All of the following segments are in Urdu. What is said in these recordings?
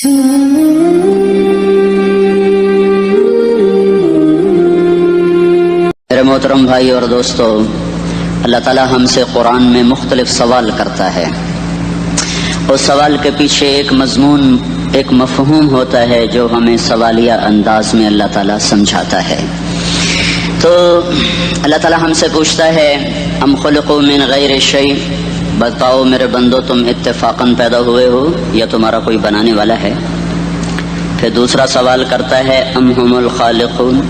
میرے محترم بھائی اور دوستو، اللہ تعالیٰ ہم سے قرآن میں مختلف سوال کرتا ہے. اس سوال کے پیچھے ایک مضمون، ایک مفہوم ہوتا ہے جو ہمیں سوالیہ انداز میں اللہ تعالیٰ سمجھاتا ہے. تو اللہ تعالیٰ ہم سے پوچھتا ہے ام خلقوا من غیر شیء، بتاؤ میرے بندو تم اتفاقاً پیدا ہوئے ہو یا تمہارا کوئی بنانے والا ہے؟ پھر دوسرا سوال کرتا ہے ام هم الخالقون،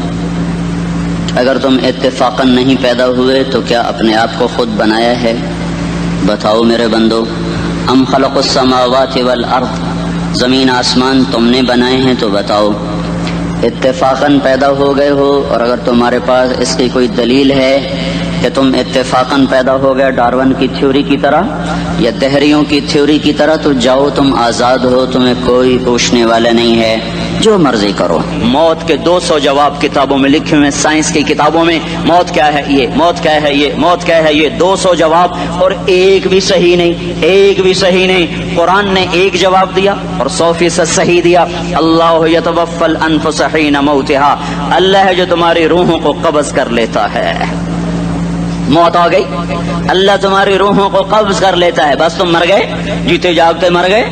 اگر تم اتفاقاً نہیں پیدا ہوئے تو کیا اپنے آپ کو خود بنایا ہے؟ بتاؤ میرے بندو. ام خلق السماوات والارض، زمین آسمان تم نے بنائے ہیں تو بتاؤ اتفاقاً پیدا ہو گئے ہو؟ اور اگر تمہارے پاس اس کی کوئی دلیل ہے کہ تم اتفاقاً پیدا ہو گئے ڈارون کی تھیوری کی طرح یا دہریوں کی تھیوری کی طرح، تو جاؤ تم آزاد ہو، تمہیں کوئی پوچھنے والا نہیں ہے، جو مرضی کرو. موت کے 200 جواب کتابوں میں لکھے ہوئے، سائنس کی کتابوں میں موت کیا ہے یہ، موت کیا ہے یہ، موت کیا ہے یہ، 200 جواب اور ایک بھی صحیح نہیں، ایک بھی صحیح نہیں. قرآن نے ایک جواب دیا اور 100% صحیح دیا. اللہ یتوفی الانفس حین موتها، اللہ ہے جو تمہاری روحوں کو قبض کر لیتا ہے. موت آ گئی، اللہ تمہاری روحوں کو قبض کر لیتا ہے، بس تم مر گئے، جیتے جاگتے مر گئے،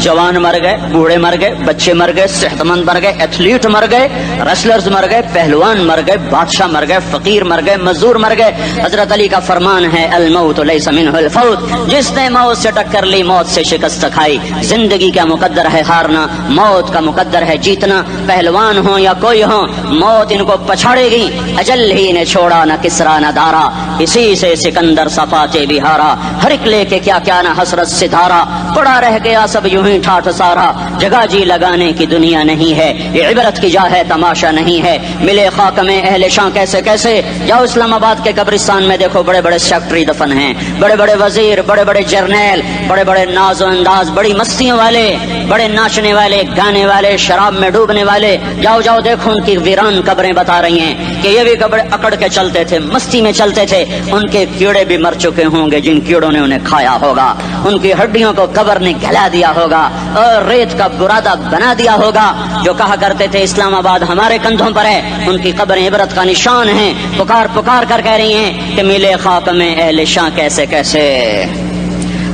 جوان مر گئے، بوڑھے مر گئے، بچے مر گئے، صحت مند مر گئے، ایتھلیٹ مر گئے، ریسلرز مر گئے، پہلوان مر گئے، بادشاہ مر گئے، فقیر مر گئے، مزدور مر گئے. حضرت علی کا فرمان ہے الموت لیس منہ الفوت، جس نے موت سے ٹکر لی موت سے شکست کھائی. زندگی کا مقدر ہے ہارنا، موت کا مقدر ہے جیتنا. پہلوان ہو یا کوئی ہو، موت ان کو پچھاڑے گی. اجل ہی نے چھوڑا نہ کسرا نہ دارا، اسی سے سکندر صفاتے بھی ہارا. ہر ایک لے کے کیا کیا نہ حسرت سے دھارا، پڑا رہ گیا سب یوں ہی ٹھاٹھ سارا. جگہ جی لگانے کی دنیا نہیں ہے، یہ عبرت کی جا ہے تماشا نہیں ہے. ملے خاک میں اہل شاں کیسے کیسے، جاؤ اسلام آباد کے قبرستان میں دیکھو، بڑے بڑے سیکٹری دفن ہیں، بڑے بڑے وزیر، بڑے بڑے جرنیل، بڑے بڑے ناز و انداز، بڑی مستیوں والے، بڑے ناچنے والے، گانے والے، شراب میں ڈوبنے والے. جاؤ جاؤ دیکھو ان کی ویران قبریں بتا رہی ہیں کہ یہ بھی قبر اکڑ کے چلتے تھے، مستی میں چلتے تھے. ان کے کیڑے بھی مر چکے ہوں گے جن کیڑوں نے انہیں کھایا ہوگا. ان کی ہڈیوں کو قبر نے گلا دیا ہوگا اور ریت کا برادہ بنا دیا ہوگا. جو کہا کرتے تھے اسلام آباد ہمارے کندھوں پر ہے، ان کی قبریں عبرت کا نشان ہیں. پکار پکار کر کہہ رہی ہیں کہ ملے خاک میں اہل شاں کیسے کیسے،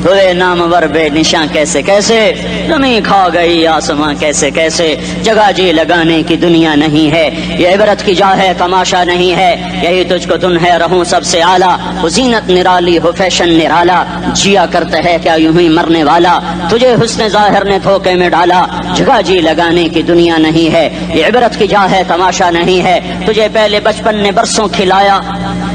ہوئے نامور بے نشاں کیسے کیسے، زمین کھا گئی آسماں کیسے کیسے. جگہ جی لگانے کی دنیا نہیں ہے، یہ عبرت کی جا ہے تماشا نہیں ہے. یہی تجھ کو تن ہے رہوں سب سے اعلیٰ، وہ زینت نرالی ہو فیشن نرالا. جیا کرتا ہے کیا یوں ہی مرنے والا، تجھے حسن ظاہر نے دھوکے میں ڈالا. جگہ جی لگانے کی دنیا نہیں ہے، یہ عبرت کی جا ہے تماشا نہیں ہے. تجھے پہلے بچپن نے برسوں کھلایا،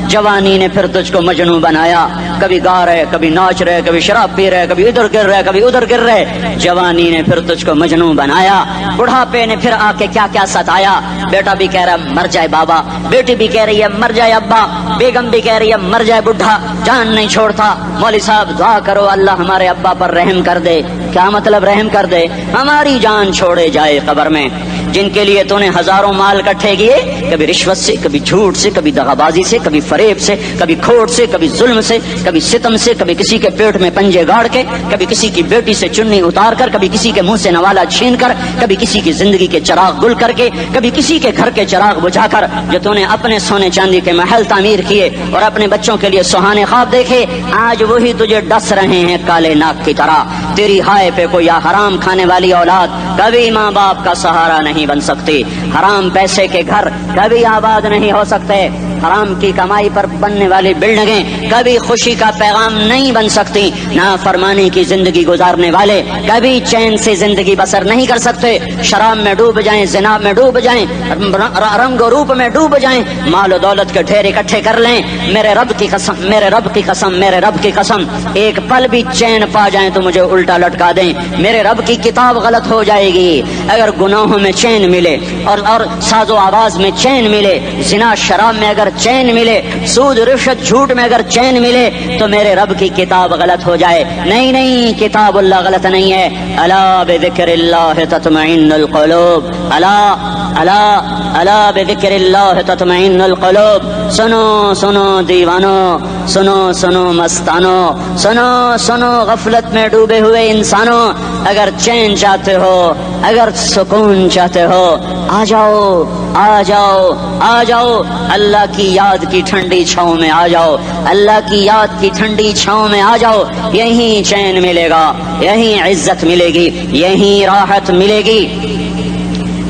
جوانی نے پھر تجھ کو مجنوں بنایا. کبھی گا رہے، کبھی ناچ رہے، کبھی شراب پی رہے، کبھی ادھر گر رہے، کبھی ادھر گر رہے. جوانی نے پھر تجھ کو مجنوں بنایا. بڑھاپے نے پھر آ کے کیا کیا ستایا. بیٹا بھی کہہ رہا مر جائے بابا، بیٹی بھی کہہ رہی ہے مر جائے ابا، بیگم بھی کہہ رہی ہے مر جائے بڈھا، جان نہیں چھوڑتا. مولوی صاحب دعا کرو اللہ ہمارے ابا پر رحم کر دے. کیا مطلب رحم کر دے؟ ہماری جان چھوڑے جائے قبر میں. جن کے لیے تو نے ہزاروں مال اکٹھے کیے، کبھی رشوت سے، کبھی جھوٹ سے، کبھی دغابازی سے، کبھی فریب سے، کبھی کھوٹ سے، کبھی ظلم سے، کبھی ستم سے، کبھی کسی کے پیٹ میں پنجے گاڑ کے، کبھی کسی کی بیٹی سے چنی اتار کر، کبھی کسی کے منہ سے نوالا چھین کر، کبھی کسی کی زندگی کے چراغ گل کر کے، کبھی کسی کے گھر کے چراغ بجھا کر. جو تو نے اپنے سونے چاندی کے محل تعمیر کیے اور اپنے بچوں کے لیے سہانے خواب دیکھے، آج وہی تجھے ڈس رہے ہیں کالے ناک کی طرح. تیری ہائے پہ کوئی حرام کھانے والی اولاد کبھی ماں باپ کا سہارا نہیں بن سکتی. حرام پیسے کے گھر کبھی آباد نہیں ہو سکتے. حرام کی کمائی پر بننے والی بلڈنگیں کبھی خوشی کا پیغام نہیں بن سکتی. نافرمانی کی زندگی گزارنے والے کبھی چین سے زندگی بسر نہیں کر سکتے. شراب میں ڈوب جائیں، زنا میں ڈوب جائیں، رنگ و روپ میں ڈوب جائیں، مال و دولت کے ڈھیر اکٹھے کر لیں، میرے رب کی قسم، میرے رب کی قسم، میرے رب کی قسم، ایک پل بھی چین پا جائیں تو مجھے الٹا لٹکا دیں. میرے رب کی کتاب غلط ہو جائے گی. اگر گناہوں میں چین ملے اور ساز و آواز میں چین ملے، زنا شراب میں اگر چین ملے، سود رشوت جھوٹ میں اگر چین ملے، تو میرے رب کی کتاب غلط ہو جائے. نہیں نہیں، کتاب اللہ غلط نہیں ہے. الا بذکر اللہ تطمئن القلوب، الا الا الا بذکر اللہ تطمئن القلوب، سنو سنو دیوانو، سنو سنو مستانو، سنو سنو غفلت میں ڈوبے ہوئے انسانوں، اگر چین چاہتے ہو، اگر سکون چاہتے ہو، آ جاؤ آ جاؤ آ جاؤ، اللہ کی یاد کی ٹھنڈی چھاؤں میں آ جاؤ، اللہ کی یاد کی ٹھنڈی چھاؤں میں آ جاؤ، یہیں چین ملے گا، یہیں عزت ملے گی، یہیں راحت ملے گی۔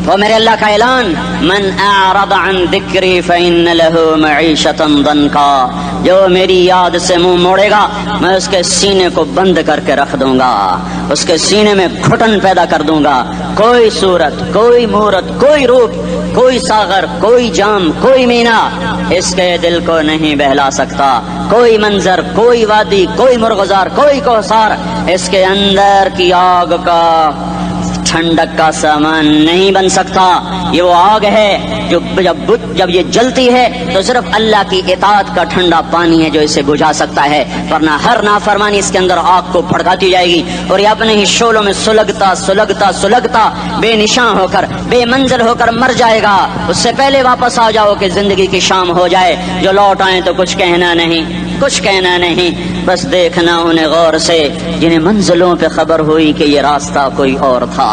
وہ میرے اللہ کا اعلان، من اعرض عن ذکری فإن له معیشۃ ضنکا، جو میری یاد سے منہ موڑے گا میں اس کے سینے کو بند کر کے رکھ دوں گا، اس کے سینے میں گھٹن پیدا کر دوں گا، کوئی صورت، کوئی مورت، کوئی روپ، کوئی ساغر، کوئی جام، کوئی مینا اس کے دل کو نہیں بہلا سکتا، کوئی منظر، کوئی وادی، کوئی مرغزار، کوئی کوثر اس کے اندر کی آگ کا ٹھنڈک کا سامان نہیں بن سکتا۔ یہ وہ آگ ہے جو جب یہ جلتی ہے تو صرف اللہ کی اطاعت کا ٹھنڈا پانی ہے جو اسے بجھا سکتا ہے، ورنہ ہر نافرمانی اس کے اندر آگ کو بھڑکاتی جائے گی اور یہ اپنے ہی شعلوں میں سلگتا سلگتا سلگتا بے نشان ہو کر، بے منزل ہو کر مر جائے گا۔ اس سے پہلے واپس آ جاؤ کہ زندگی کی شام ہو جائے، جو لوٹ آئیں تو کچھ کہنا نہیں، کچھ کہنا نہیں، بس دیکھنا انہیں غور سے جنہیں منزلوں پہ خبر ہوئی کہ یہ راستہ کوئی اور تھا۔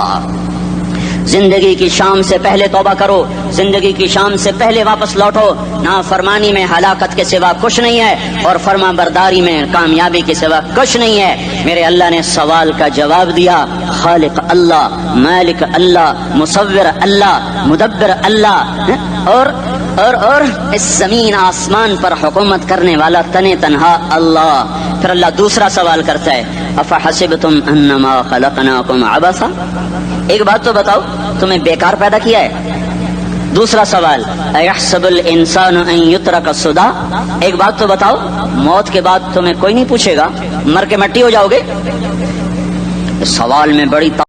زندگی کی شام سے پہلے توبہ کرو، زندگی کی شام سے پہلے واپس لوٹو، نافرمانی میں ہلاکت کے سوا کچھ نہیں ہے اور فرما برداری میں کامیابی کے سوا کچھ نہیں ہے۔ میرے اللہ نے سوال کا جواب دیا، خالق اللہ، مالک اللہ، مصور اللہ، مدبر اللہ، اور اس زمین آسمان پر حکومت کرنے والا تنے تنہا اللہ۔ پھر اللہ دوسرا سوال کرتا ہے، افحسبتم انما خلقناکم عبثا، ایک بات تو بتاؤ تمہیں بیکار پیدا کیا ہے؟ دوسرا سوال، ایحسب الانسان ان یترک سدی، ایک بات تو بتاؤ موت کے بعد تمہیں کوئی نہیں پوچھے گا، مر کے مٹی ہو جاؤ گے؟ اس سوال میں بڑی